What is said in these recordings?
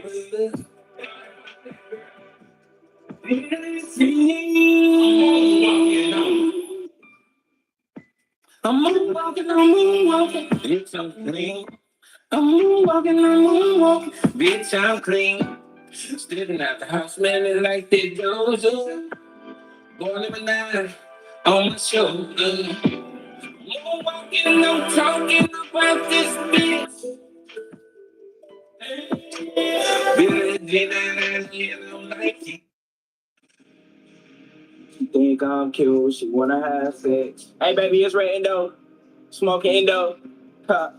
I'm moonwalking, bitch, I'm clean. I'm moonwalking, bitch, I'm clean. Stepping out the house, man, it like that Jojo. Born in nine on my shoulder. Moonwalking, I'm talking about this bitch. Billie Jean, I don't like it. Think I'm cute, she wanna have sex. Hey, baby, it's red Indo. Smoking Indo. Huh.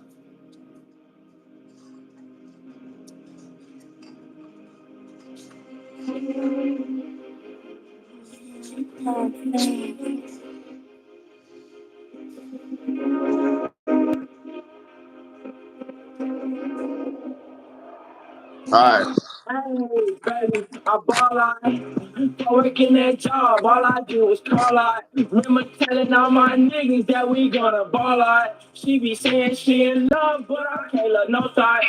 All right. Hey, baby, I ball out. I work in that job, all I do is call out. Remember telling all my niggas that we gonna ball out. She be saying she in love, but I can't let no thought.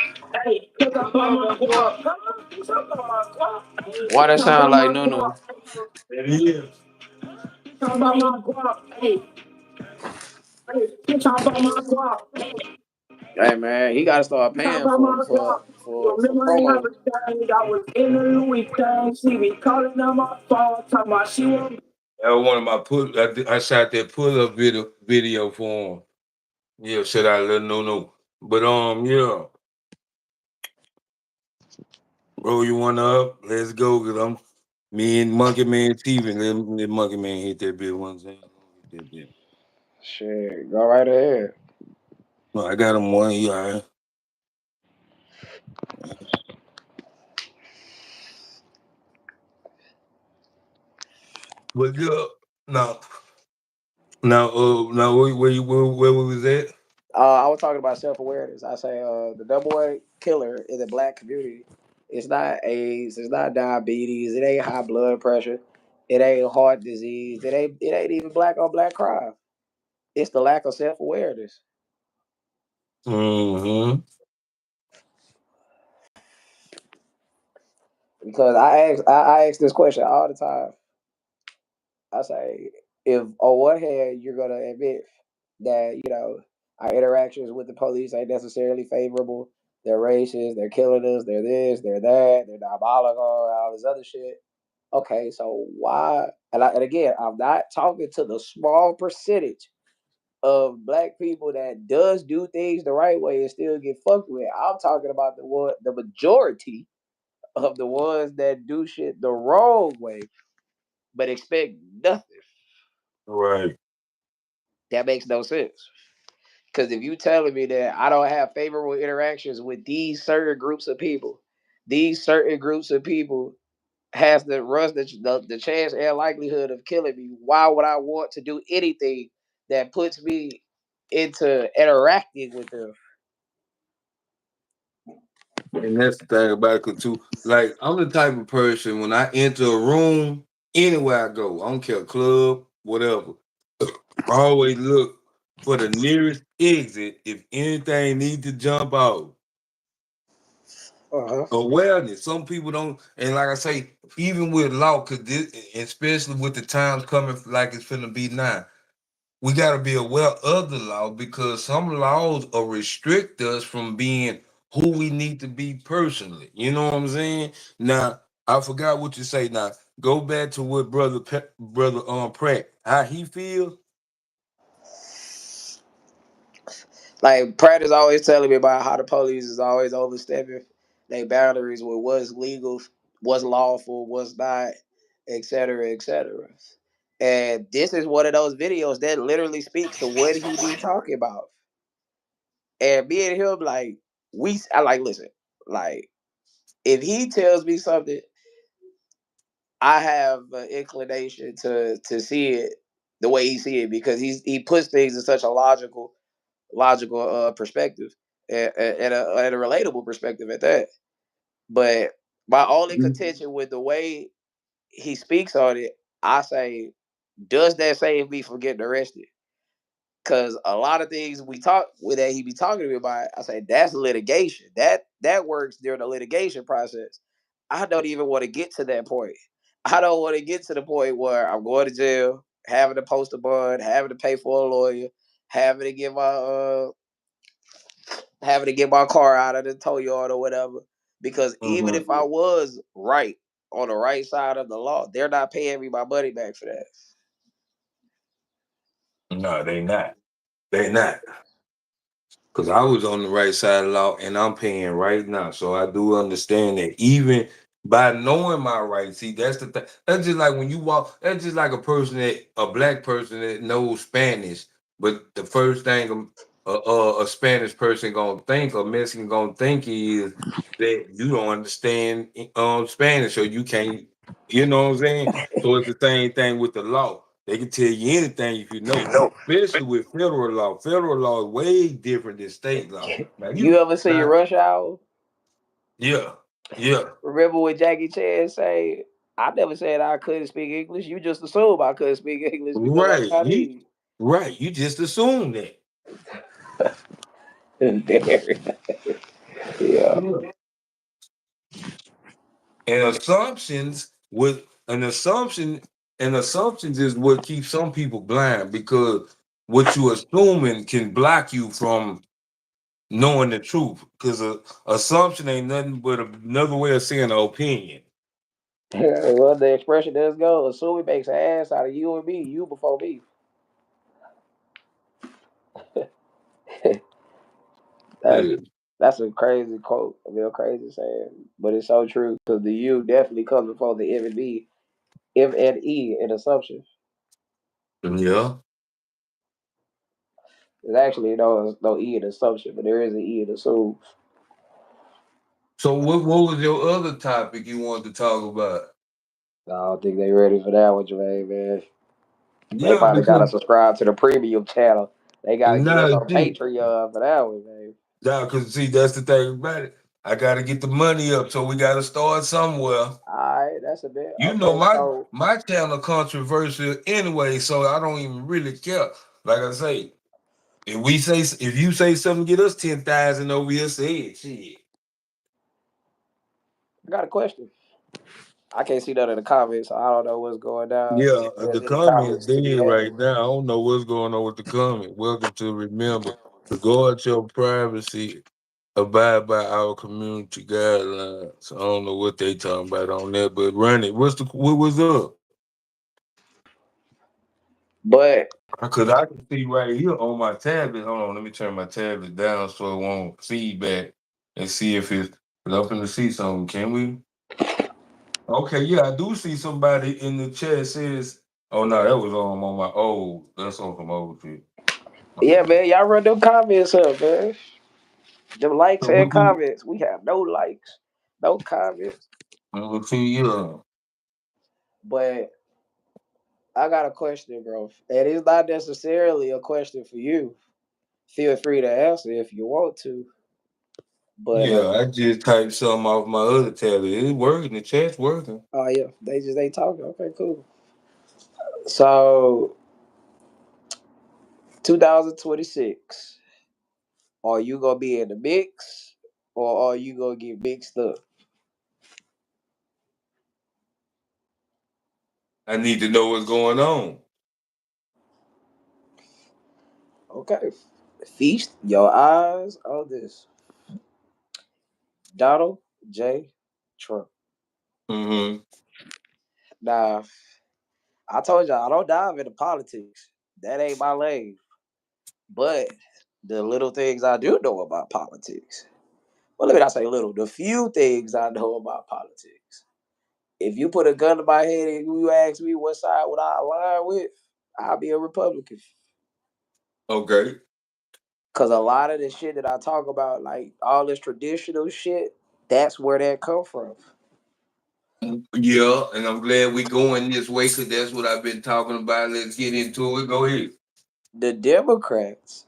Hey, pick up on my guap. Come on, pick up on my guap. Hey, Why that pick up sound on like my Nunu? guap. It is. Pick up on my guap. Hey, hey, pick up on my guap. Hey man, he gotta start Talk paying about for my for girl. for for Remember I have promo. a thing. I was in the Louis thing. She be calling on my phone, talking about she want. That was one of my pull. I shot that pull up video for him. Yeah, should I let no no? But yeah, bro, you wanna up? Let's go, cause I'm me and Monkey Man TV. Let Monkey Man hit that bit one time. Hit that bit. Shit, go right ahead. No, I got him one. Yeah. But yeah, now, now, where we was at? I was talking about self awareness. I say the number one killer in the black community. It's not AIDS. It's not diabetes. It ain't high blood pressure. It ain't heart disease. It ain't even black on black crime. It's the lack of self awareness. Mm-hmm. Because I ask this question all the time. I say, if on one hand you're gonna admit that our interactions with the police ain't necessarily favorable, they're racist, they're killing us, they're this, they're that, they're diabolical, all this other shit. Okay, so why? And again, I'm not talking to the small percentage of black people that does do things the right way and still get fucked with. I'm talking about the majority of the ones that do shit the wrong way but expect nothing. Right. That makes no sense. Because if you telling me that I don't have favorable interactions with these certain groups of people, these certain groups of people has the runs the chance and likelihood of killing me. Why would I want to do anything that puts me into interacting with them? And that's the thing about it, 'cause too. Like I'm the type of person when I enter a room, anywhere I go, I don't care club, whatever. I always look for the nearest exit if anything needs to jump out. Uh-huh. Awareness. Some people don't, and like I say, even with law, cause this, especially with the times coming like it's finna be now, we got to be aware of the law because some laws will restrict us from being who we need to be personally. You know what I'm saying? Now, I forgot what you say. Now, go back to what brother Pratt, how he feel. Like Pratt is always telling me about how the police is always overstepping their boundaries with what's legal, what's lawful, what's not, et cetera, et cetera. And this is one of those videos that literally speaks to what he be talking about. And me and him, like, I like, listen, like, if he tells me something, I have an inclination to see it the way he see it because he puts things in such a logical perspective and a relatable perspective at that. But my only contention with the way he speaks on it, I say, does that save me from getting arrested? Cause a lot of things we talk with that he be talking to me about, I say that's litigation. That works during the litigation process. I don't even want to get to that point. I don't want to get to the point where I'm going to jail, having to post a bond, having to pay for a lawyer, having to get my car out of the tow yard or whatever. Because even Mm-hmm. if I was right on the right side of the law, they're not paying me my money back for that. No, they not. They not. Cause I was on the right side of the law and I'm paying right now. So I do understand that even by knowing my rights, see, that's the thing. That's just like when you walk, that's just like a black person that knows Spanish, but the first thing a Spanish person gonna think, a Mexican gonna think is that you don't understand Spanish, or you can't, you know what I'm saying? So it's the same thing with the law. They can tell you anything if you know, especially with federal law. Federal law is way different than state law. Now You you ever see now, Rush Hour? yeah, yeah, Remember what Jackie Chan say? I never said I couldn't speak English. You just assume I couldn't speak English because I'm right. Chinese. You just assume that. Yeah. Yeah. And assumptions with an assumption and assumptions is what keeps some people blind, because what you assuming can block you from knowing the truth. Because a assumption ain't nothing but another way of saying an opinion. Well, the expression does go. Assuming makes an ass out of you and me. You before me. That's Yeah. that's a crazy quote. A real crazy saying, but it's so true because the you definitely comes before the M and B, M and E in assumption. Yeah. There's actually no E in assumption, but there is an E in assume. So what was your other topic you wanted to talk about? I don't think they ready for that one, Jermaine, man. They Yeah, might have got to because subscribe to the premium channel. They got to get us now on see, Patreon for that one, man. now because see that's the thing about it. I got to get the money up, so we got to start somewhere. All right, that's a bit You know okay. my So my channel controversial anyway, so I don't even really care. Like I say, if you say something, get us 10,000 over here, say it. Shit. I got a question. I can't see that in the comments, so I don't know what's going down. Yeah, If there's the any comments comments to be dead had. right now. I don't know what's going on with the comment. Welcome to Remember to guard your privacy, abide by our community guidelines. I don't know what they talking about on that, but run it. What was up? But Cause I can see right here on my tablet. Hold on, let me turn my tablet down so it won't feedback and see if it's. I'm finna see something. Can we? Okay, yeah, I do see somebody in the chat says. Oh no, that was on my old. That's on some old shit. yeah, man, y'all run them comments up, man. Them likes So and what you? comments. We have no likes, no comments. What you? Yeah. But I got a question, bro. And it's not necessarily a question for you. Feel free to answer if you want to. But Yeah, I just typed something off my other tablet. It's working. The chat's working. oh yeah, they just ain't talking. Okay, cool. So 2026, are you gonna be in the mix or are you gonna get mixed up? I need to know what's going on. Okay. Feast your eyes on this. Donald J. Trump. Mm-hmm. Now, I told y'all I don't dive into politics. That ain't my lane. But the little things I do know about politics. Well, let me not say little. The few things I know about politics. If you put a gun to my head and you ask me what side would I align with, I'll be a Republican. Okay. Cause a lot of the shit that I talk about, like all this traditional shit, that's where that come from. Yeah, and I'm glad we going this way because that's what I've been talking about. Let's get into it. Go ahead. The Democrats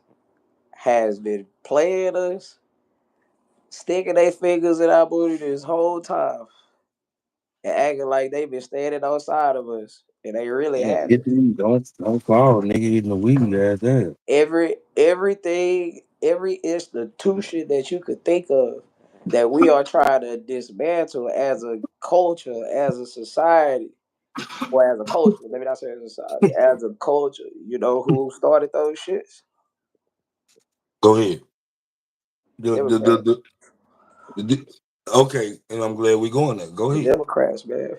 has been playing us, sticking their fingers in our booty this whole time, and acting like they've been standing outside of us. and they really Yeah, haven't. don't fall, nigga, eating the weed ass there. Every institution that you could think of that we are trying to dismantle as a culture, as a society, or as a culture. Let me not say as a society, as a culture. You know who started those shits? Go ahead. The, the, the, Democrats. the, the, okay, and I'm glad we going there. Go The ahead. Democrats, man.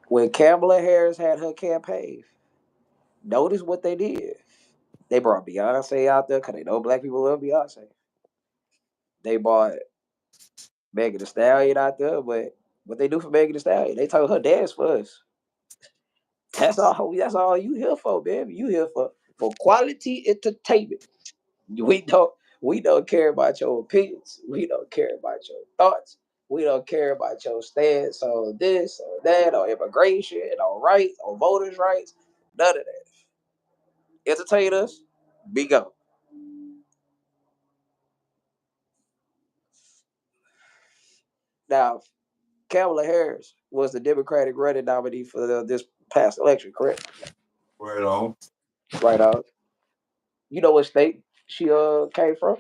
When Kamala Harris had her campaign, notice what they did. They brought Beyonce out there because they know black people love Beyonce. They brought Megan Thee Stallion out there, but what they do for Megan Thee Stallion, they told her dance for us. That's all. That's all you here for, baby. You here for quality entertainment. We don't. We don't care about your opinions. We don't care about your thoughts. We don't care about your stance on this or that or immigration or rights or voters' rights. None of that. Entertain us. Be go. Now, Kamala Harris was the Democratic running nominee for this past election, correct? Right on. Right on. You know what state she came from?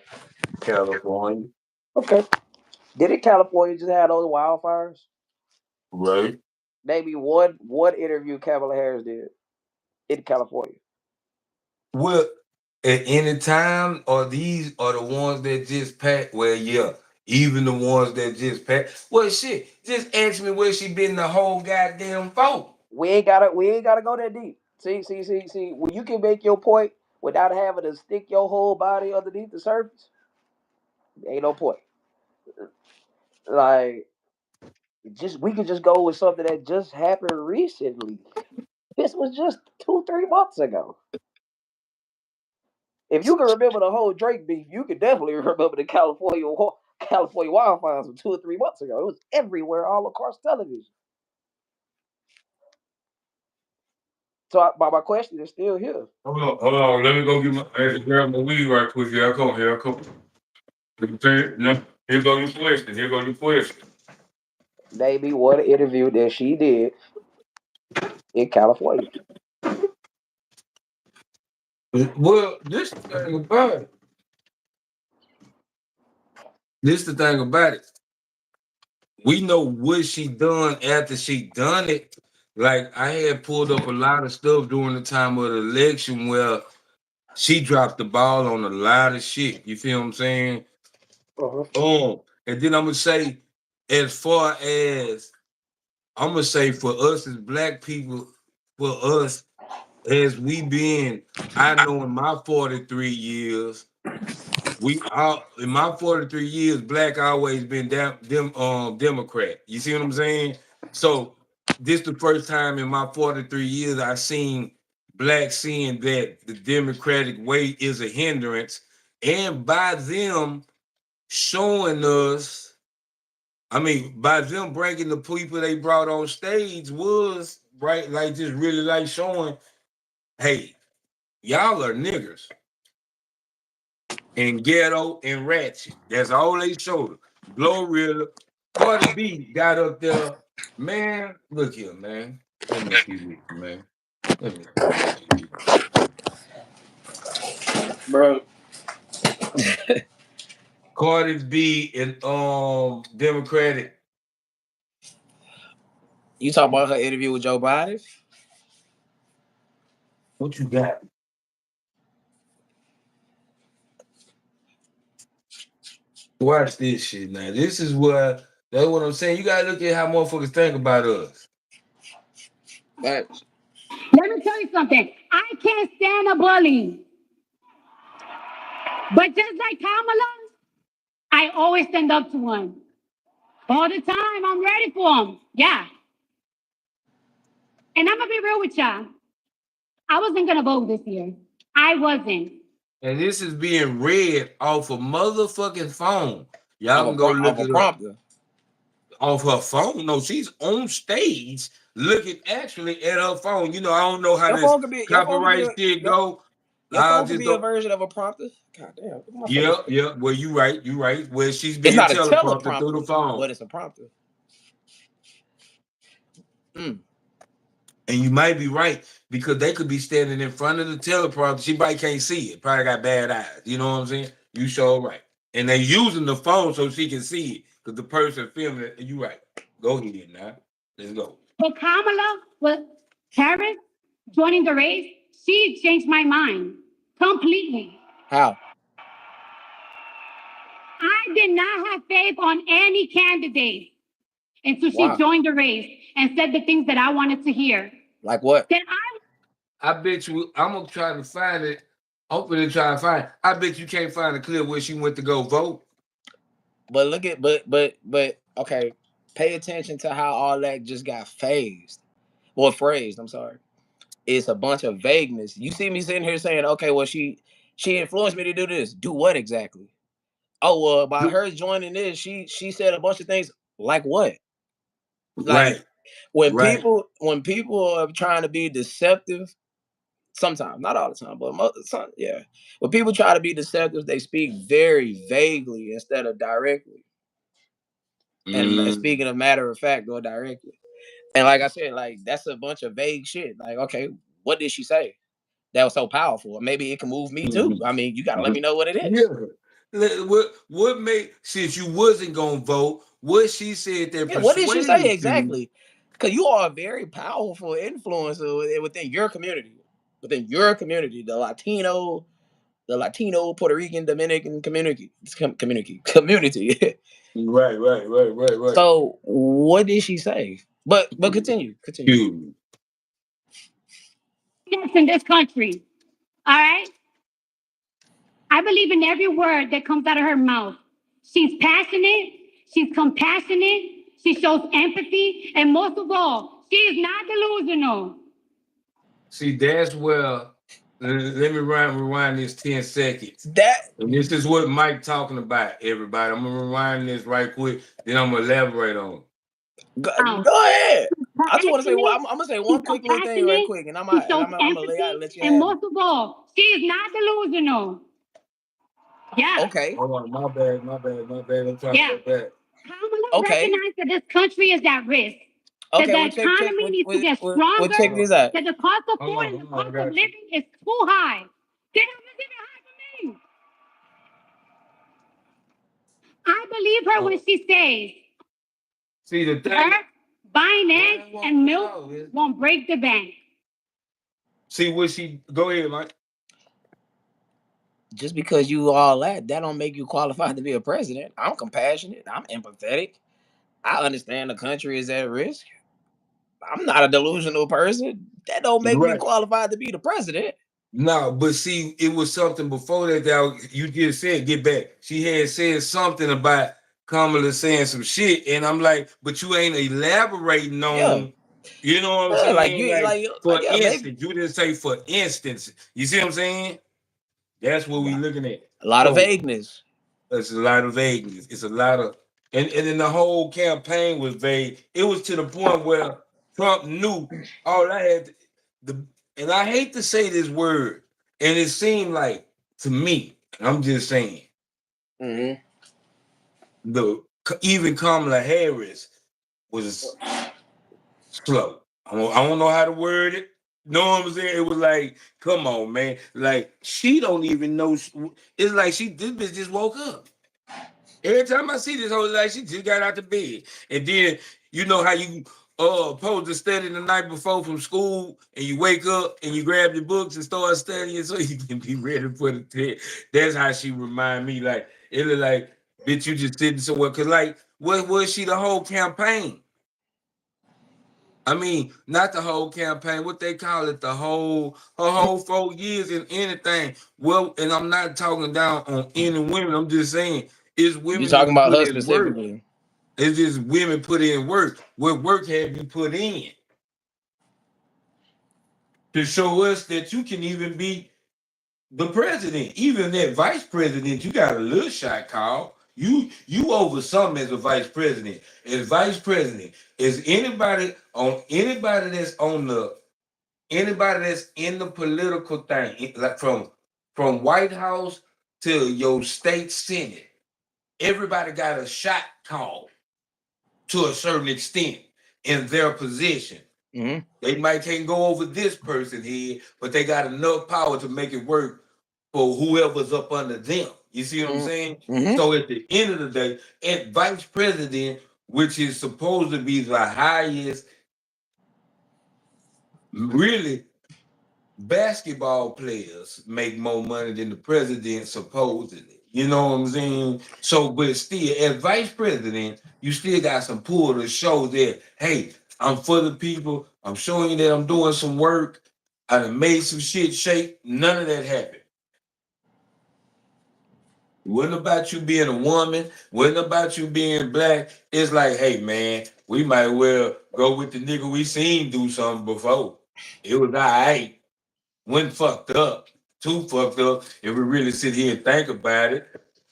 California. Okay. Didn't California just have those wildfires? Right. Name me one interview Kamala Harris did in California. Well, at any time, or these are the ones that just passed. Well, yeah, even the ones that just passed. Well, shit, just ask me where she been the whole goddamn phone. We ain't gotta go that deep. See. When you can make your point without having to stick your whole body underneath the surface, ain't no point. Like just we could just go with something that just happened recently. This was just 2-3 months ago. If you can remember the whole Drake beef, you can definitely remember the California wildfires from 2 or 3 months ago. It was everywhere, all across television. So my question is still here. Hold on. Let me go get my. I had to grab my weed right quick. Here I come. Here I come. Let me tell you. No, here go your question. Here go your question. Name me one interview that she did in California. Well, this the thing about it. This the thing about it. We know what she done after she done it. Like I had pulled up a lot of stuff during the time of the election where she dropped the ball on a lot of shit. You feel what I'm saying? Uh-huh. And then I'm gonna say, as far as I'm gonna say for us as black people, for us as we been, I know in my 43 years, we all in my 43 years, black always been Democrat. You see what I'm saying? So this the first time in my 43 years I seen black seeing that the Democratic way is a hindrance, and by them showing us, I mean, by them bringing the people they brought on stage was right, like just really like showing, hey, y'all are niggers and ghetto and ratchet. That's all they showed her. Glorilla, Cardi B got up there, man. Look here, man. Let me see with you, man. Let me see with you. Bro, Cardi B and Democratic. you talking about her interview with Joe Biden? What you got? Watch this shit now. This is what that's what I'm saying. You gotta look at how motherfuckers think about us. But Let me tell you something. I can't stand a bully. But just like Kamala, I always stand up to one. All the time. I'm ready for him. Yeah. And I'm going to be real with y'all. I wasn't going to vote this year. I wasn't. And this is being read off a motherfucking phone. Y'all can go of look a it up. prompter. Off her phone. No, she's on stage looking actually at her phone. You know, I don't know how Your this phone could be your phone could be copyright a, shit your, go. your I phone could just be a don't. version of a prompter. God damn, look at my Yeah, face. yeah. Well, you right. You right. Where she's It's being not a teleprompted through the teleprompter, phone. but it's a prompter. Mm. And you might be right because they could be standing in front of the teleprompter. She probably can't see it. Probably got bad eyes. You know what I'm saying? You sure right. And they using the phone so she can see it because the person filming it. You right. Go ahead now. Let's go. But Kamala with Harris joining the race, she changed my mind completely. How? I did not have faith on any candidate until she Why? joined the race and said the things that I wanted to hear. Like what? Then I bet you I'm gonna try to find it. Hopefully try to find it. I bet you can't find a clip where she went to go vote. But look at but okay. Pay attention to how all that just got phased. Well, phrased. I'm sorry. It's a bunch of vagueness. You see me sitting here saying, okay, well, she influenced me to do this. Do what exactly? Oh, well, by her joining this, she said a bunch of things. Like what? Like Right, when right. people are trying to be deceptive, sometimes, not all the time, but yeah. When people try to be deceptive, they speak very vaguely instead of directly. And speaking of matter of fact, or directly. And like I said, like that's a bunch of vague shit. Like, okay, what did she say that was so powerful? Maybe it can move me too. I mean, you gotta let me know what it is. Yeah. What made since you wasn't gonna vote? What she said that Yeah, what did she say persuaded you? exactly? Because you are a very powerful influencer within your community. Within your community, the Latino, Puerto Rican, Dominican community. Right. So what did she say? But continue. You. that's in this country. All right? I believe in every word that comes out of her mouth. She's passionate, she's compassionate, she shows empathy, and most of all, she is not delusional. See, that's where let me rewind this 10 seconds. That And this is what Mike talking about, everybody. I'm gonna rewind this right quick, then I'm gonna elaborate on it. go, Wow. go ahead. I just want to say, well, Passionate, I'm gonna say she's one quick little thing right compassionate, quick, and she shows I'm gonna lay out and empathy, let you and have it. most of all, she is not delusional. Yeah. Okay. Hold on, my bad. I'm trying Yeah. to go back. Kamala Okay. recognized that this country is at risk, that Okay. the Well, check. economy needs to get Well, stronger, check this out. that the cost of Hold food on, and the I cost of got you. living is too high. They don't give it high for me. I believe her when she says See the thing. her buying eggs and milk won't break the bank. See what she go ahead, Mike. Just because you all that don't make you qualified to be a president. I'm compassionate. I'm empathetic. I understand the country is at risk. I'm not a delusional person. That don't make me Right. qualified to be the president. No, but see, it was something before that you just said, get back. She had said something about Kamala saying some shit, and I'm like, but you ain't elaborating Yeah. on, you know what I'm Yeah, like saying? you Like, like for yeah, maybe instance, you didn't say for instance. You see what I'm saying? That's what we looking at. a lot of So vagueness. it's a lot of vagueness. It's a lot of, and then the whole campaign was vague. It was to the point where Trump knew all I had. The and I hate to say this word, and it seemed like to me, I'm just saying, Mm-hmm. the even Kamala Harris was slow. I don't know how to word it. Know what I'm saying? It was like, come on, man. Like she don't even know. It's like this bitch just woke up. Every time I see this whole like she just got out the bed. And then you know how you supposed to study the night before from school and you wake up and you grab your books and start studying so you can be ready for the test. That's how she remind me. Like it look like bitch, you just sitting somewhere. Cause like what was she the whole campaign? I mean, not the whole campaign, what they call it, her whole 4 years in anything. Well, and I'm not talking down on any women. I'm just saying it's You women talking that about put her in work. specifically. It's just women put in work. What work have you put in to show us that you can even be the president, even that vice president? You got a little shot call. You over something as a vice president. As vice president, is anybody that's in the political thing, like from White House to your state senate, everybody got a shot call to a certain extent in their position. Mm-hmm. They might can't go over this person head, but they got enough power to make it work for whoever's up under them. You see what I'm saying? Mm-hmm. So at the end of the day, at vice president, which is supposed to be the highest, really, basketball players make more money than the president, supposedly. You know what I'm saying? So, but still, as vice president, you still got some pull to show that, hey, I'm for the people. I'm showing you that I'm doing some work. I done made some shit shake. None of that happened. It wasn't about you being a woman. Wasn't about you being black. It's like, hey, man, we might well go with the nigga we seen do something before. It was all right. One fucked up, two fucked up. If we really sit here and think about it,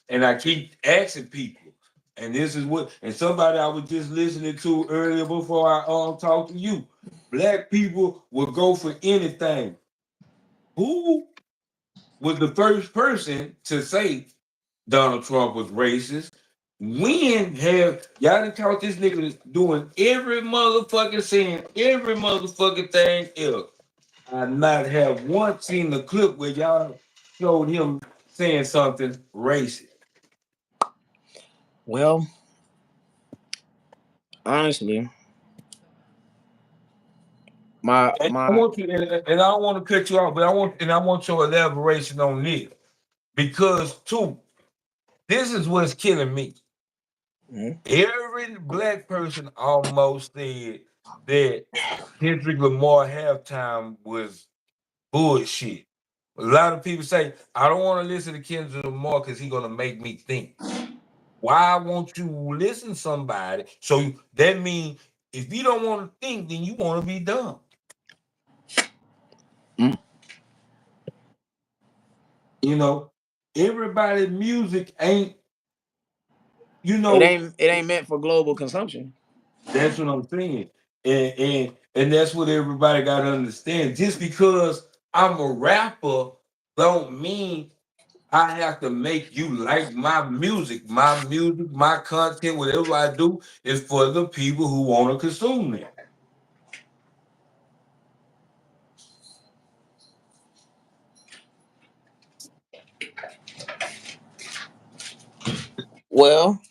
and I keep asking people, and this is what, and somebody I was just listening to earlier before I talked to you. Black people will go for anything. Who was the first person to say Donald Trump was racist? When have y'all done caught this nigga doing every motherfucking saying every motherfucking thing else? I not have once seen the clip where y'all showed him saying something racist. Well, honestly, my And I my want you, and I don't want to cut you off, but I want your elaboration on this because too, this is what's killing me. Mhm. Every black person almost said that Kendrick Lamar halftime was bullshit. A lot of people say, I don't want to listen to Kendrick Lamar because he's gonna make me think. Why won't you listen to somebody? So that means if you don't want to think, then you want to be dumb. Mm. You know, everybody's music ain't, you It know, ain't meant for global consumption. that's what I'm saying. And that's what everybody gotta understand. Just because I'm a rapper don't mean I have to make you like my music. My music, my content, whatever I do is for the people who want to consume it. Well,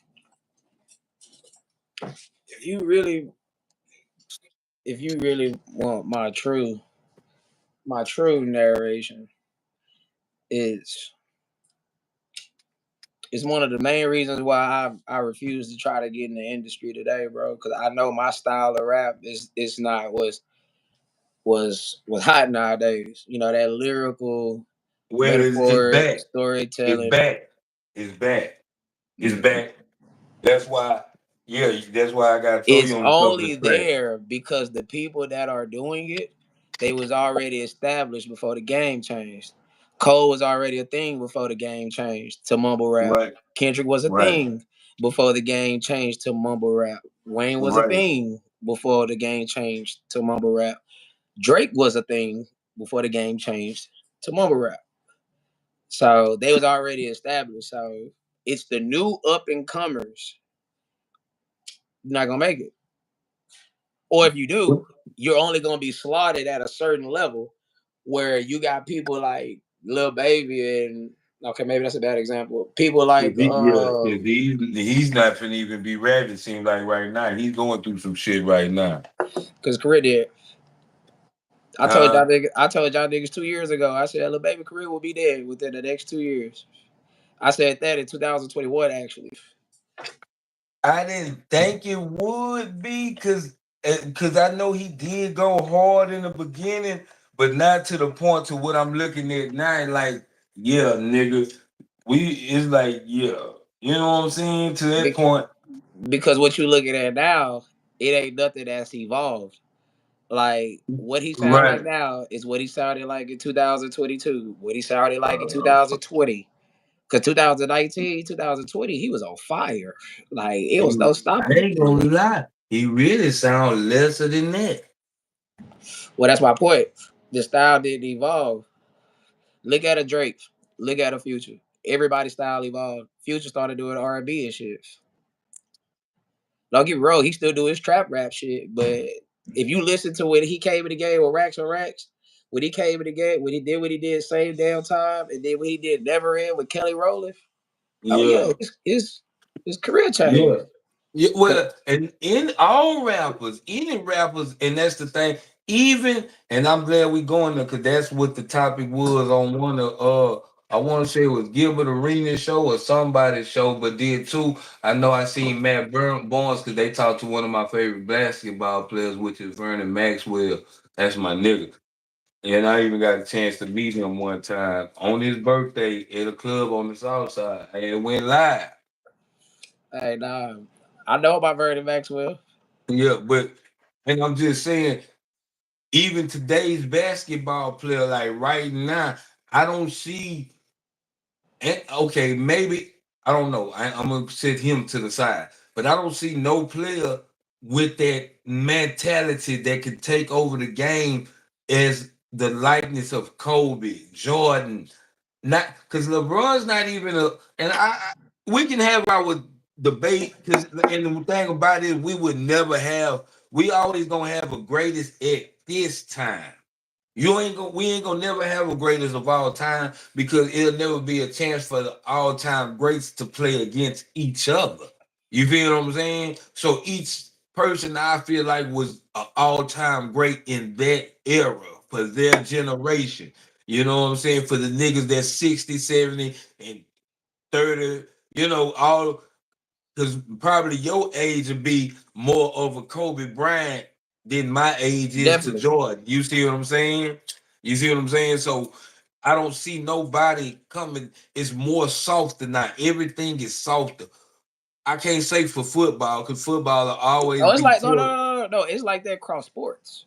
if you really if you really want my true narration is it's one of the main reasons why I refuse to try to get in the industry today, bro. Because I know my style of rap is not was hot nowadays. You know, that lyrical Well, it's metaphor back. It's storytelling. back. It's back. It's Mhm. back. That's why, yeah, that's why I gotta throw It's you on a couple only of tracks. there because the people that are doing it, they was already established before the game changed. Cole was already a thing before the game changed to mumble rap. Right, Kendrick was a right, thing before the game changed to mumble rap. Wayne was a right. thing before the game changed to mumble rap. Drake was a thing before the game changed to mumble rap. So they was already established. So it's the new up and comers. You're not gonna make it. Or if you do, you're only gonna be slaughtered at a certain level where you got people like Lil Baby and okay, maybe that's a bad example. People like Yeah, 'cause he's not finna even be rapping. It seems like right now he's going through some shit right now. because career did. Huh? I told y'all niggas 2 years ago. I said Lil Baby career will be dead within the next 2 years. I said that in 2021 actually. I didn't think it would be because I know he did go hard in the beginning, but not to the point to what I'm looking at now. Like, yeah, nigga, it's like, yeah, you know what I'm saying? To that Be- point, because what you looking at now, it ain't nothing that's evolved. Like what he sound like right? now is what he sounded like in 2022. What he sounded like in Uh, 2020. Cause 2019, 2020, he was on fire. Like it was no I stopping the ain't gonna nigga. lie, he really sounds lesser than that. Well, that's my point. The style didn't evolve. Look at a Drake. Look at a Future. Everybody's style evolved. Future started doing R&B and shit. Don't get me wrong, he still do his trap rap shit, but if you listen to when he came in the game with Racks on Racks, when he came in the game, when he did what he did, same damn time, and then when he did Never End with Kelly Rowland. Oh yeah, Yeah. his career Yeah. changed. Yeah, well, and in all rappers, any rappers, and that's the thing. Even, and I'm glad we going there because that's what the topic was on one of I want to say it was Gilbert Arenas show or somebody's show, but did too. I know I seen Matt Barnes because they talked to one of my favorite basketball players, which is Vernon Maxwell. That's my nigga. And I even got a chance to meet him one time on his birthday at a club on the south side. And it went live. Hey, nah, I know about Vernon Maxwell. Yeah, but and I'm just saying, even today's basketball player, like right now, I don't see. Okay, maybe I don't know. I'm gonna set him to the side, but I don't see no player with that mentality that could take over the game as the likeness of Kobe, Jordan. Not because LeBron's not even a. And we can have our debate because and the thing about it, we would never have. We always gonna have a greatest at this time. We ain't gonna never have a greatest of all time because it'll never be a chance for the all-time greats to play against each other. You feel what I'm saying? So each person I feel like was an all-time great in that era for their generation. You know what I'm saying? For the niggas that's 60, 70, and 30, all because probably your age would be more of a Kobe Bryant than my age is to Definitely. Jordan. You see what I'm saying? You see what I'm saying? So I don't see nobody coming. It's more softer now. Everything is softer. I can't say for football because football will always Oh, it's be like no, no, till no, no, no. It's like that cross sports.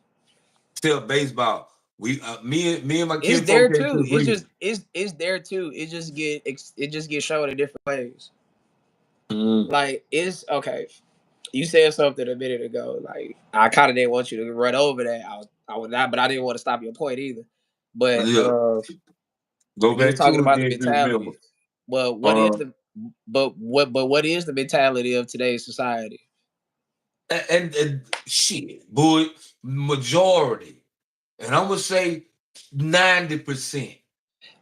baseball. Me and my It's kinfolk there can't too. It's agree. just it's there too. It just get shown in different ways. Mm, Like it's okay. You said something a minute ago. Like I kind of didn't want you to run over that. I was not, but I didn't want to stop your point either. But yeah, go you was back talking to it about the then if you remember. mentality. But what is Uh, the what is the mentality of today's society? and shit, boy, majority. And I'm gonna say 90%,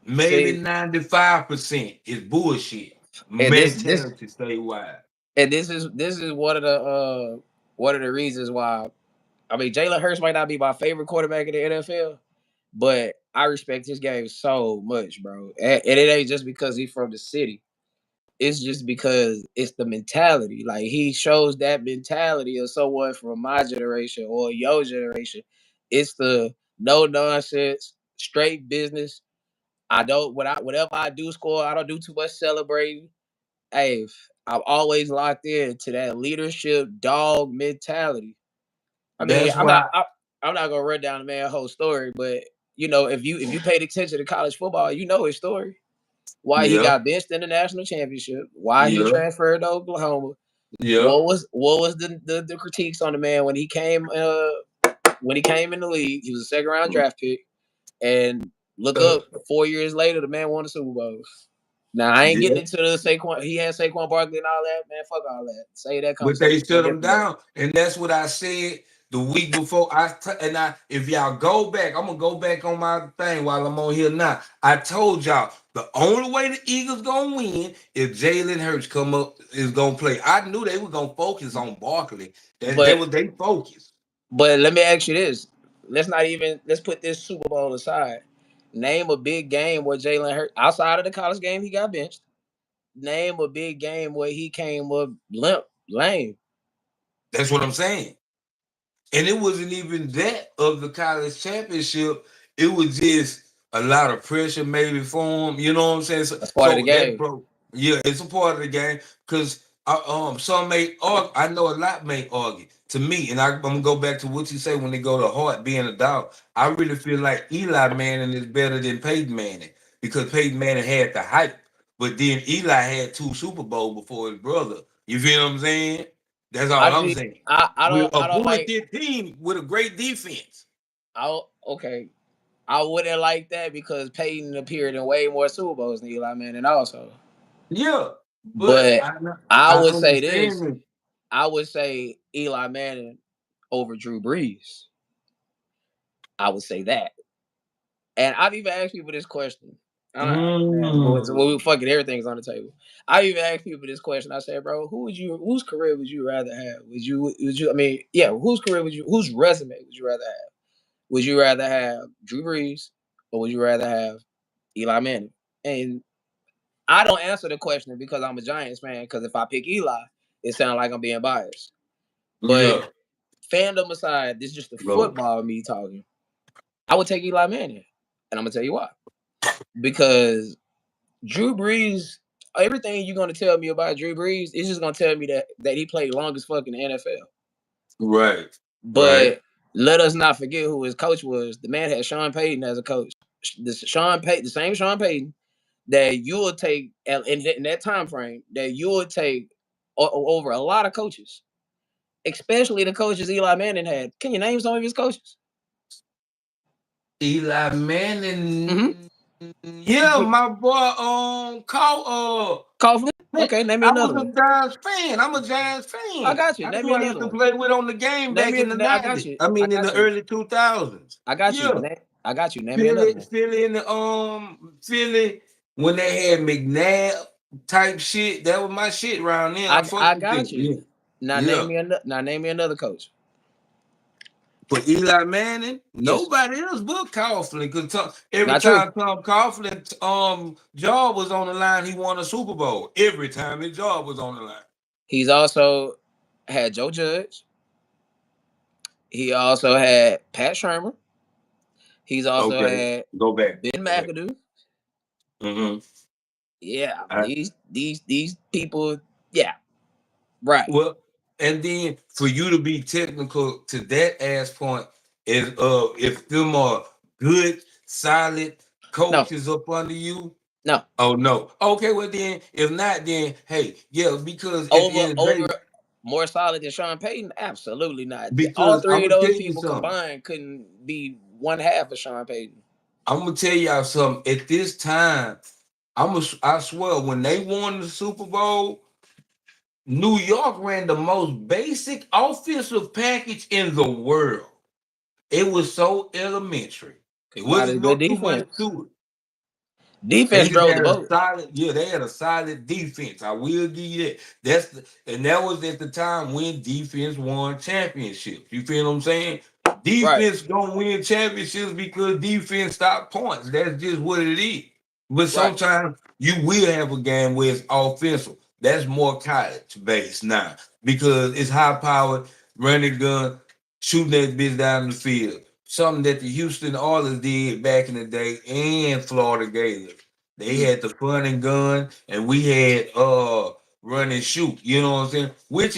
maybe See, 95% is bullshit. and this Mentality statewide. and this is one of the reasons why. I mean, Jalen Hurts might not be my favorite quarterback in the NFL, but I respect his game so much, bro. And it ain't just because he's from the city. It's just because it's the mentality. Like he shows that mentality of someone from my generation or your generation. It's the no nonsense, straight business. I don't whatever I do score, I don't do too much celebrating. Hey, I'm always locked in to that leadership dog mentality. I mean, That's why. I'm not gonna run down the man whole story, but you know, if you paid attention to college football, you know his story. Why he Yeah, got benched in the national championship, why he yeah, transferred to Oklahoma. yeah. What was the critiques on the man when he came in the league? He was a second round draft pick, and look Uh, up 4 years later, the man won the Super Bowl. Now I ain't yeah. getting into the Saquon. He had Saquon Barkley and all that. Man, fuck all that. Say that But they conversation for a shut him different day. down, and that's what I said the week before. If y'all go back, I'm gonna go back on my thing while I'm on here now. I told y'all the only way the Eagles gonna win if Jalen Hurts come up is gonna play. I knew they were gonna focus on Barkley. That But was they focus. but let me ask you this. Let's put this Super Bowl aside. Name a big game where Jalen Hurts outside of the college game he got benched. Name a big game where he came up lame. That's what I'm saying. And it wasn't even that of the college championship. It was just a lot of pressure maybe for him. You know what I'm saying? So, That's part of the so that game. bro, yeah, it's a part of the game because some may argue. I know a lot may argue to me, and I'm gonna go back to what you say when they go to heart being a dog. I really feel like Eli Manning is better than Peyton Manning because Peyton Manning had the hype, but then Eli had 2 Super Bowls before his brother. You feel what I'm saying? That's all I I'm see. saying with a I don't like. bulleted team with a great defense. I okay. I wouldn't like that because Peyton appeared in way more Super Bowls than Eli Manning also. Yeah, but But I I would say this. understand it. I would say Eli Manning. over Drew Brees. I would say that. And I've even asked people this question. Fucking everything's on the table. I even asked people this question. I said, bro, whose career would you rather have? Whose career whose resume would you rather have? Would you rather have Drew Brees or would you rather have Eli Manning? And I don't answer the question because I'm a Giants fan, because if I pick Eli, it sounds like I'm being biased. But fandom aside, this is just the football me talking. I would take Eli Manning. And I'm going to tell you why. Because Drew Brees, everything you're going to tell me about Drew Brees is just going to tell me that he played long as fuck in the NFL. Right. But let us not forget who his coach was. The man had Sean Payton as a coach. The same Sean Payton that you will take in that time frame, that you will take over a lot of coaches, especially the coaches Eli Manning had. Can you name some of his coaches? Eli Manning. Yeah, my boy, Coughlin. Okay, name me another one. I'm a Giants fan. I got you. That's who I used to play with on the game back in the 90s. I got you. I mean, in the early 2000s. I got you. I got you. Name me another one. Philly in the Philly when they had McNabb type shit. That was my shit around then. I got you. Now name me another coach. For Eli Manning, nobody else but Coughlin. Because every time Tom Coughlin's job was on the line, he won a Super Bowl. Every time his job was on the line. He's also had Joe Judge. He also had Pat Shermer. He's also had Ben McAdoo. Mm-hmm. Yeah, these people. Yeah, right. Well, and then for you to be technical to that ass point is if them are good, solid coaches up under you. No. Oh no. Okay, well then, if not, then hey, yeah, because over more solid than Sean Payton, absolutely not. Because all three of those people combined couldn't be one half of Sean Payton. I'm gonna tell y'all something. At this time, I swear, when they won the Super Bowl, New York ran the most basic offensive package in the world. It was so elementary. It wasn't too much to it. Defense drove the boat. They had a solid defense. I will give you that. That was at the time when defense won championships. You feel what I'm saying? Defense don't win championships because defense stop points. That's just what it is. But sometimes you will have a game where it's offensive. That's more college based now because it's high powered, running gun, shooting that bitch down the field. Something that the Houston Oilers did back in the day, and Florida Gators. They had the fun and gun, and we had run and shoot. You know what I'm saying? Which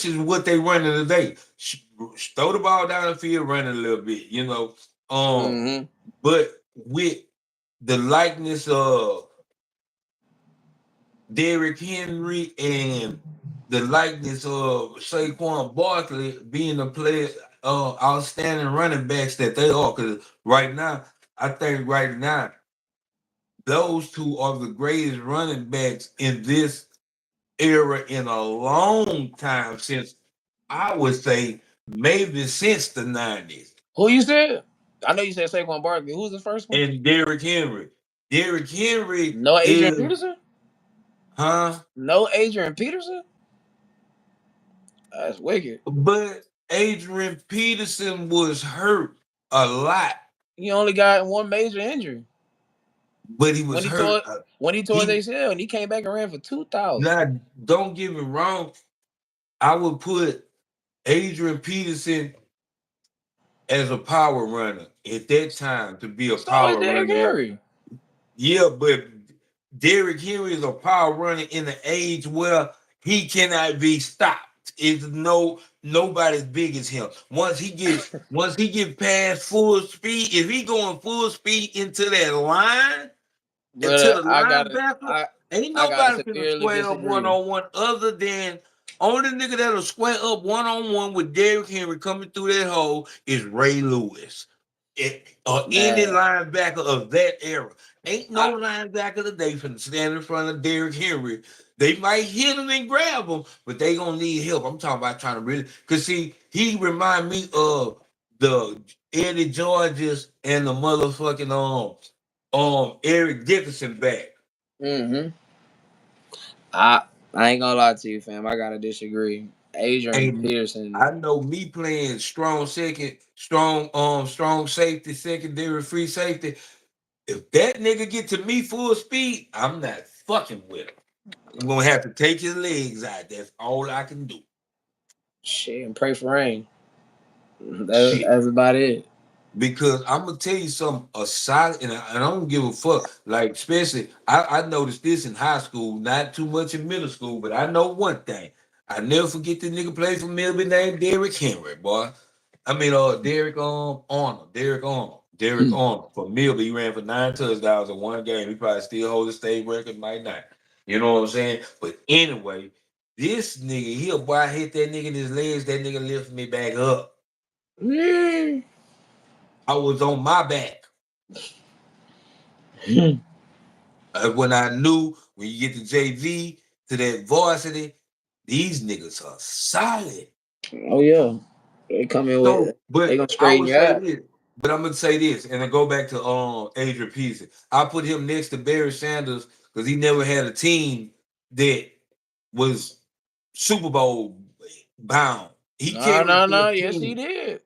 is what they run today. Throw the ball down the field, run a little bit. You know, but with the likeness of Derrick Henry and the likeness of Saquon Barkley being the player, outstanding running backs that they are. Because I think right now, those two are the greatest running backs in this era in a long time, since I would say maybe since the 90s. Who you said? I know you said Saquon Barkley. Who's the first one? And Derrick Henry. Derrick Henry. No Adrian Peterson? Huh? No Adrian Peterson? That's wicked. But Adrian Peterson was hurt a lot. He only got one major injury. But he was hurt. When he tore his ACL and he came back and ran for 2,000. Now, don't get me wrong. I would put Adrian Peterson as a power runner at that time to be a power runner. Henry. Yeah, but Derrick Henry is a power runner in an age where he cannot be stopped. It's nobody's big as him. Once he get past full speed, if he going full speed into that line, into the linebacker, ain't nobody finna square up one-on-one other than only nigga that'll square up one-on-one with Derrick Henry coming through that hole is Ray Lewis. Or any linebacker of that era. Ain't no linebacker today finna stand in front of Derrick Henry They might hit him and grab him, but they gonna need help. I'm talking about trying to really, cause see, he remind me of the Eddie Georges and the motherfucking Eric Dickerson back. Mm-hmm. I ain't gonna lie to you, fam. I gotta disagree. Adrian And Peterson. I know me playing strong second, strong safety, secondary free safety. If that nigga get to me full speed, I'm not fucking with him. I'm gonna have to take his legs out. That's all I can do. Shit, and pray for rain. Shit. That's about it. Because I'm gonna tell you something, a solid, and I don't give a fuck. Like, especially, I noticed this in high school, not too much in middle school, but I know one thing. I never forget this nigga played for Milby named Derrick Henry, boy. I mean, Derrick Arnold for Milby. He ran for 9 touchdowns in one game. He probably still hold the state record, might not. You know what I'm saying? But anyway, this nigga, he a boy, I hit that nigga in his legs. That nigga lifted me back up. Mm. I was on my back. When I knew when you get to JV to that varsity, these niggas are solid. Oh yeah, they come in with So, they but gonna I straighten would you say out. this, but I'm gonna say this, and then go back to Adrian Peterson. I put him next to Barry Sanders because he never had a team that was Super Bowl bound. He carried No. the Yes, he team. did.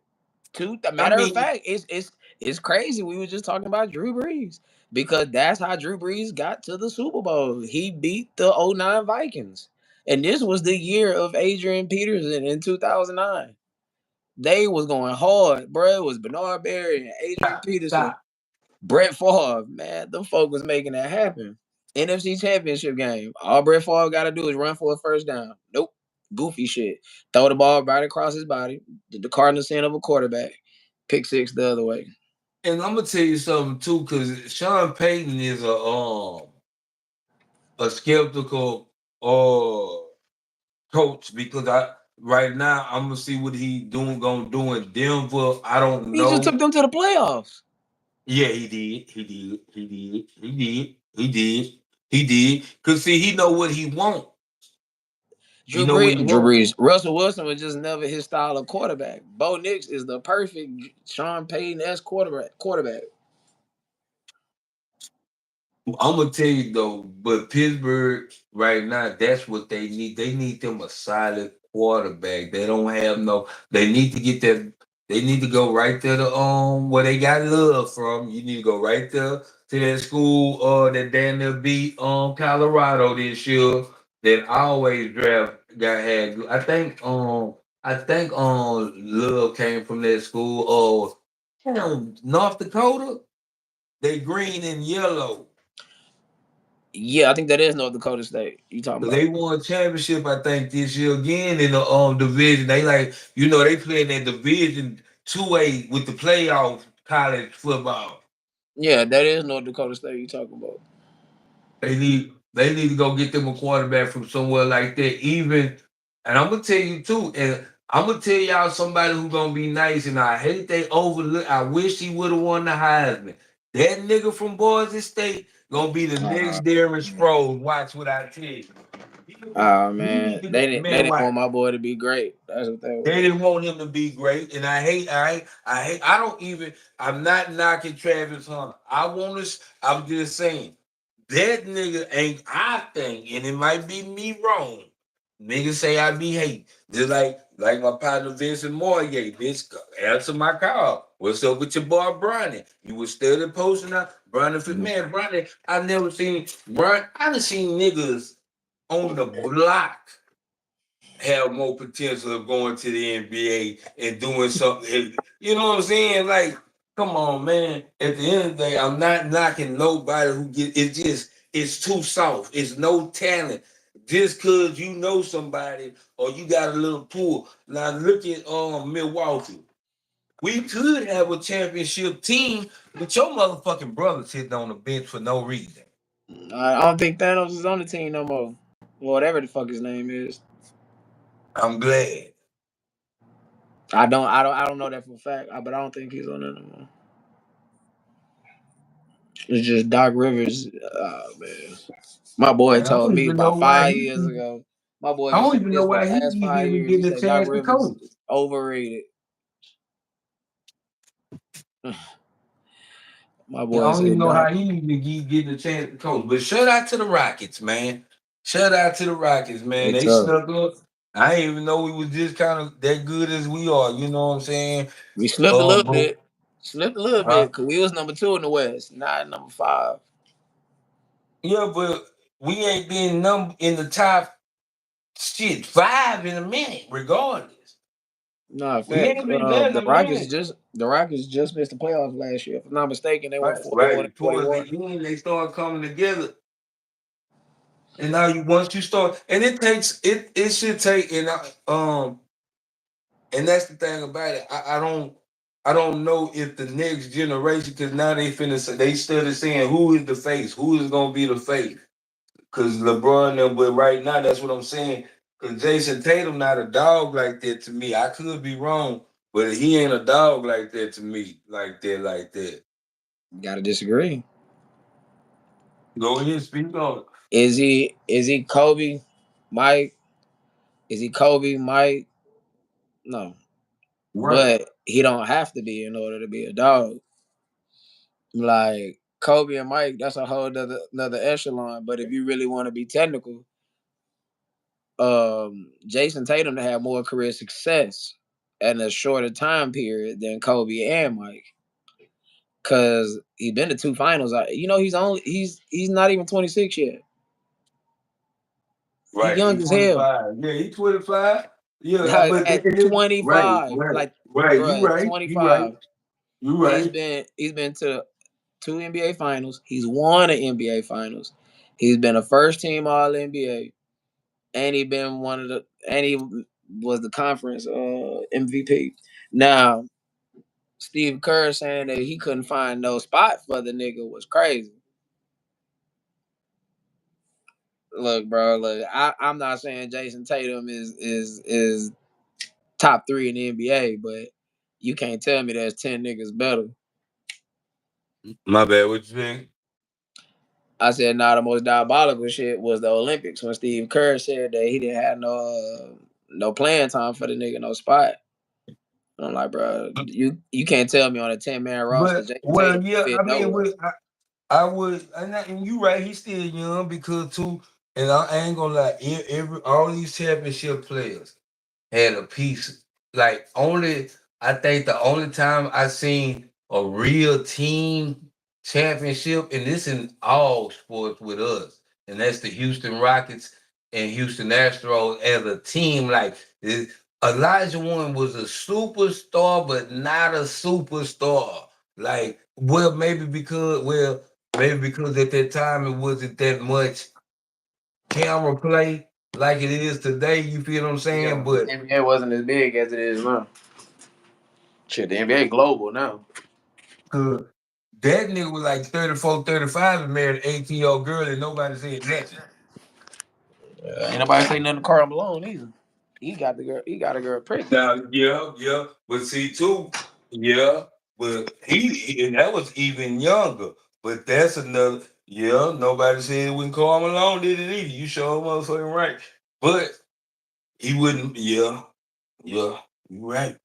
I Matter of mean, fact, it's crazy. We were just talking about Drew Brees because that's how Drew Brees got to the Super Bowl. He beat the '09 Vikings, and this was the year of Adrian Peterson in 2009. They was going hard, bro. It was Bernard Berry and Adrian Peterson, stop. Brett Favre. Man, them folk was making that happen. NFC Championship game. All Brett Favre got to do is run for a first down. Nope. Goofy shit. Throw the ball right across his body. Did the Cardinal sin of a quarterback. Pick six the other way. And I'm gonna tell you something too, because Sean Payton is a skeptical coach because I right now I'm gonna see what he gonna do in Denver. I don't He just took know. them to the playoffs. Yeah, he did. He did. Cause see, he know what he want. He know what he Drew want. Brees. Russell Wilson was just never his style of quarterback. Bo Nix is the perfect Sean Payton-esque quarterback. I'm gonna tell you though, but Pittsburgh right now, that's what they need. They need them a solid quarterback. They don't have no. They need to get that. They need to go right there to where they got love from. You need to go right there to that school that Daniel beat Colorado this year. That always draft got had. I think Love came from that school. North Dakota. They green and yellow. Yeah, I think that is North Dakota State. You talking So about? they won championship, I think, this year again in the division. They they playing that division 2A with the playoff college football. Yeah, that is North Dakota State. You talking about? They need to go get them a quarterback from somewhere like that. Even and I'm gonna tell you too, and I'm gonna tell y'all somebody who gonna be nice, and I hate they overlook. I wish he would have won the Heisman. That nigga from Boise State gonna be the next Darren Sproles. Watch what I tell you. Oh He need man, to they go, didn't they man. didn't Watch. want my boy to be great. That's what they They were. didn't want him to be great, and I don't even. I'm not knocking Travis Hunter. I'm just saying that nigga ain't. I think, and it might be me wrong. Niggas say I be hating, just like my partner Vincent Moyer. Bitch, answer my call. What's up with your boy Bronny? You was still posting out Bronny for Mhm. man. Bronny, I never seen Bron. I done seen niggas on the block have more potential of going to the NBA and doing something. You know what I'm saying? Like, come on, man. At the end of the day, I'm not knocking nobody who get it's just it's too soft. It's no talent. Just cause you know somebody or you got a little pool. Now look at Milwaukee. We could have a championship team, but your motherfucking brother sitting on the bench for no reason. I don't think Thanos is on the team no more. Whatever the fuck his name is. I'm glad. I don't know that for a fact. But I don't think he's on there no more. It's just Doc Rivers. Man. My boy And I told don't me even know about why 5 years ago. My boy I been don't saying even know this for the why he past keep 5 even years. He getting a said Doc chance to Rivers coach. is overrated. My I boy don't even said know Doc. how he even keep getting a chance to coach. But shout out to the Rockets, man. Shout out to the Rockets, man. They They tough. snuck up. I didn't even know we was just kind of that good as we are. You know what I'm saying? We slipped a little But bit. Slipped a little huh? bit because we was number 2 in the West, not number 5. Yeah, but we ain't been in the top shit 5 in a minute, regardless. Nah, We facts. ain't been there in a minute. The Rockets just missed the playoffs last year. If I'm not mistaken, they went Right, 41 and right. Towards 41. the end, they start coming together. And now you once you start, and it should take and that's the thing about it. I don't know if the next generation, because now they finna say they started saying who is the face, who is gonna be the face. Cause LeBron them, but right now that's what I'm saying. Cause Jason Tatum not a dog like that to me. I could be wrong, but he ain't a dog like that to me, like that. Gotta disagree. Go ahead, speak on it. Is he Kobe? Mike? Is he Kobe? Mike? No. Right, But he don't have to be in order to be a dog. Like Kobe and Mike, that's a whole another echelon. But if you really want to be technical, Jason Tatum to have more career success in a shorter time period than Kobe and Mike. Cause he been to 2 finals. He's not even 26 yet. He right. young He as hell. 25. Yeah, he 25. Yeah, Dog, but at 25, right, like right. bro, You at right, you right, 25, you he's right. been to 2 NBA finals. He's won an NBA finals. He's been a first team All NBA, and he was the conference MVP. Now, Steve Kerr saying that he couldn't find no spot for the nigga was crazy. Look, bro, I'm not saying Jason Tatum is top 3 in the NBA, but you can't tell me there's 10 niggas better. My bad. What you think? I said, nah, the most diabolical shit was the Olympics when Steve Kerr said that he didn't have no playing time for the nigga, no spot. And I'm like, bro, you can't tell me on a 10-man roster But Jason Tatum well, yeah. fit I mean, nowhere. I would, and you right. He's still young because too, and I ain't gonna lie. Every all these championship players had a piece. Like only, I think the only time I seen a real team championship, and this in all sports with us, and that's the Houston Rockets and Houston Astros as a team. Like Elijah Warren was a superstar, but not a superstar. Like, maybe because at that time it wasn't that much camera play like it is today. You feel what I'm saying? Yeah, But NBA wasn't as big as it is now. Shit, the NBA global now. uh, that nigga was like 34, 35 and married an 18-year-old girl and nobody said nothing. Ain't nobody say nothing to Karl Malone either. He got the girl. He got a girl pregnant. Now, yeah, yeah. But see, too, yeah. But and that was even younger. But that's another, yeah, nobody said when Karl Malone did it either. You sure motherfucking right. But he wouldn't, yeah, yeah, you right.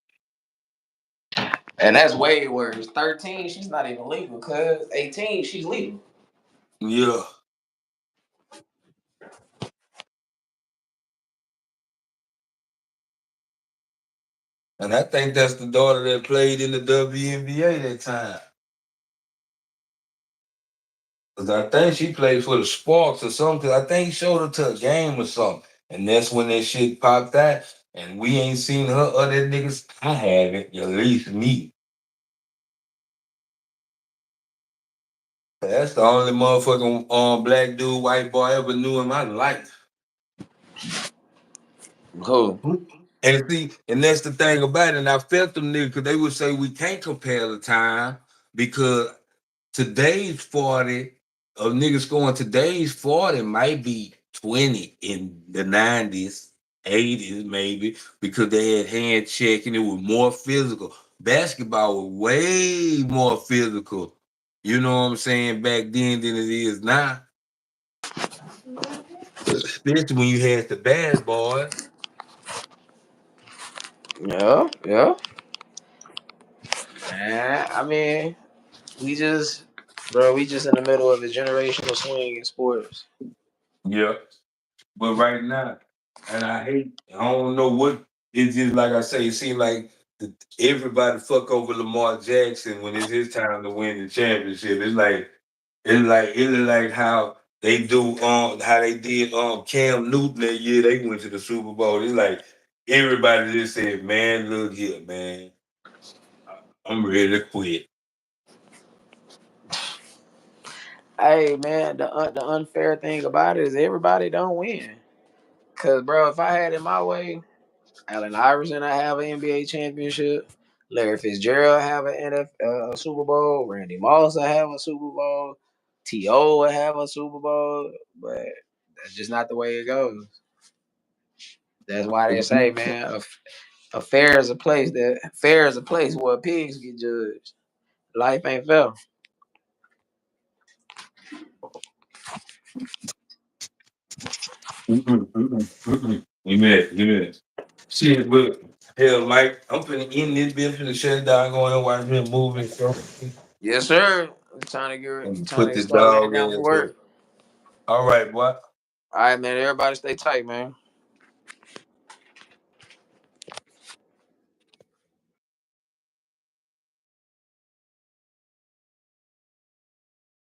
And that's way worse. 13, she's not even legal. Cause 18, she's legal. Yeah. And I think that's the daughter that played in the WNBA that time. Cause I think she played for the Sparks or something. I think he showed her to a game or something. And that's when that shit popped out. And we ain't seen her other niggas. I haven't, at least me. That's the only motherfucking black dude, white boy I ever knew in my life. Who? And see, and that's the thing about it. And I felt them niggas because they would say we can't compare the time because today's 40 of niggas scoring today's 40 might be 20 in the 90s, 80s, maybe, because they had hand checking. It was more physical. Basketball was way more physical, you know what I'm saying, back then than it is now. especially when you had the bad boy. Yeah, yeah. I mean, we just, bro, we just in the middle of a generational swing in sports. Yeah. But right now, and I don't know what it's just like I say, it seems like everybody fuck over Lamar Jackson when it's his time to win the championship. It's like how they do how they did Cam Newton that year they went to the Super Bowl. It's like everybody just said, man, look here, man. I'm ready to quit. Hey, man, the unfair thing about it is everybody don't win. Cause, bro, if I had it my way, Allen Iverson I have an NBA championship. Larry Fitzgerald have an NFL Super Bowl. Randy Moss I have a Super Bowl. T.O. will have a Super Bowl. But that's just not the way it goes. That's why they say, man, a fair is a place where pigs get judged. Life ain't fair. Amen. Shit, but hell, Mike, I'm finna end this bitch, finna shut it down, going and watch me moving. So, Yes, sir. I'm trying and to put the start laying dog down for ass up. work. All right, boy. All right, man. Everybody stay tight, man.